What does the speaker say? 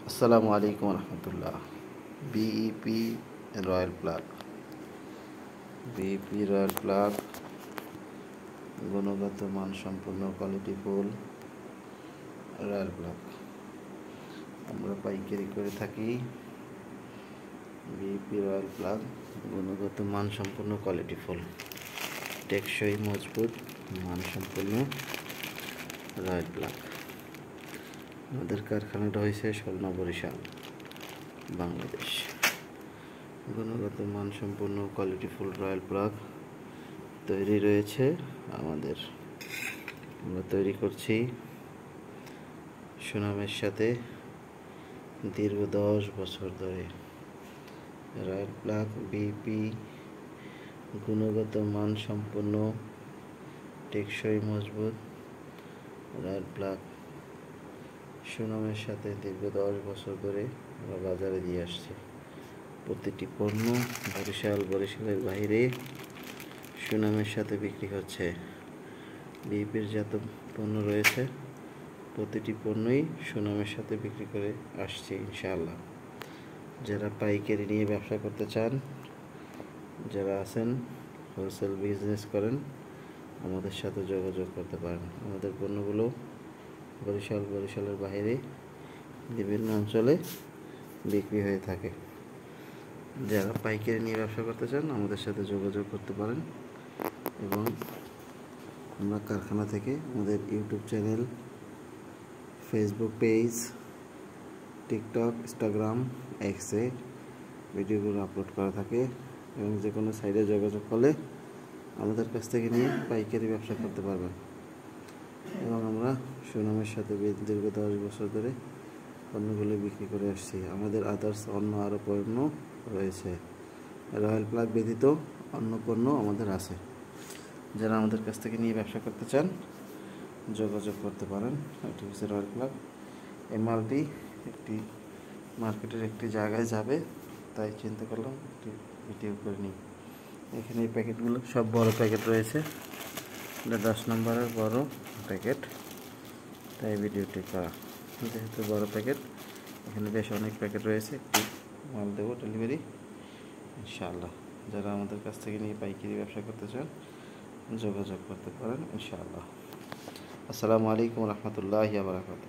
আসসালামু আলাইকুম রহমতুল্লাহ। BEP royal plug, BEP royal plug গুণগত মানসম্পন্ন কোয়ালিটিফুল রয়্যাল প্লাগ আমরা পাইকারি করে থাকি। বিইপি রয়্যাল প্লাগ গুণগত মানসম্পন্ন কোয়ালিটিফুল, টেকসই, মজবুত, মানসম্পন্ন রয়্যাল প্লাগ। আমাদের কারখানাটা হয়েছে খুলনা, বরিশাল, বাংলাদেশ। গুণগত মানসম্পন্ন কোয়ালিটিফুল রয়্যাল প্লাগ তৈরি রয়েছে আমরা তৈরি করছি সুনামের সাথে দীর্ঘ 10 বছর ধরে। রয়্যাল প্লাগ বিইপি গুণগত মানসম্পন্ন, টেকসই, মজবুত রয়্যাল প্লাগ সুনামের সাথে দীর্ঘ 10 বছর ধরে আমরা বাজারে দিয়ে আসছি। প্রতিটি পণ্য বরিশালের বাইরে সুনামের সাথে বিক্রি হচ্ছে। বিইপির যত পণ্য রয়েছে প্রতিটি পণ্যই সুনামের সাথে বিক্রি করে আসছি ইনশাআল্লাহ। যারা পাইকারি নিয়ে ব্যবসা করতে চান, যারা আছেন হোলসেল বিজনেস করেন, আমাদের সাথে যোগাযোগ করতে পারেন। আমাদের পণ্যগুলো বরিশালের বাইরে বিভিন্ন অঞ্চলে বিক্রি হয়ে থাকে। যারা পাইকারি নিয়ে ব্যবসা করতে চান আমাদের সাথে যোগাযোগ করতে পারেন। এবং আমরা কারখানা থেকে আমাদের YouTube channel, Facebook page, TikTok, Instagram, এক্সে ভিডিওগুলো আপলোড করা থাকে। এবং যে কোনো সাইটে যোগাযোগ করলে আমাদের কাছ থেকে নিয়ে পাইকারি ব্যবসা করতে পারবেন। এবং আমরা সুনামের সাথে দীর্ঘ 10 বছর ধরে পণ্যগুলো বিক্রি করে আসছি। আমাদের আদার্স অন্য আরও পণ্য রয়েছে। রয়্যাল প্লাগ ব্যতীত অন্য পণ্য আমাদের আছে। যারা আমাদের কাছ থেকে নিয়ে ব্যবসা করতে চান যোগাযোগ করতে পারেন। এটি হচ্ছে রয়্যাল প্লাগ। এই মালটি একটি মার্কেটের একটি জায়গায় যাবে, তাই চিন্তা করলাম একটি ভিডিও করে নিই। এখানে এই প্যাকেটগুলো সব বড় প্যাকেট রয়েছে, এটা 10 নম্বরের বড় প্যাকেট, তাই ভিডিওটি করা। যেহেতু বড় প্যাকেট, এখানে বেশ অনেক প্যাকেট রয়েছে। একটি মাল দেবো ডেলিভারি ইনশাআল্লাহ। যারা আমাদের কাছ থেকে নিয়ে পাইকারি ব্যবসা করতে চান যোগাযোগ করতে পারেন ইনশাআল্লাহ। আসসালামু আলাইকুম রহমতুল্লাহি ওয়া বারাকাতুহু।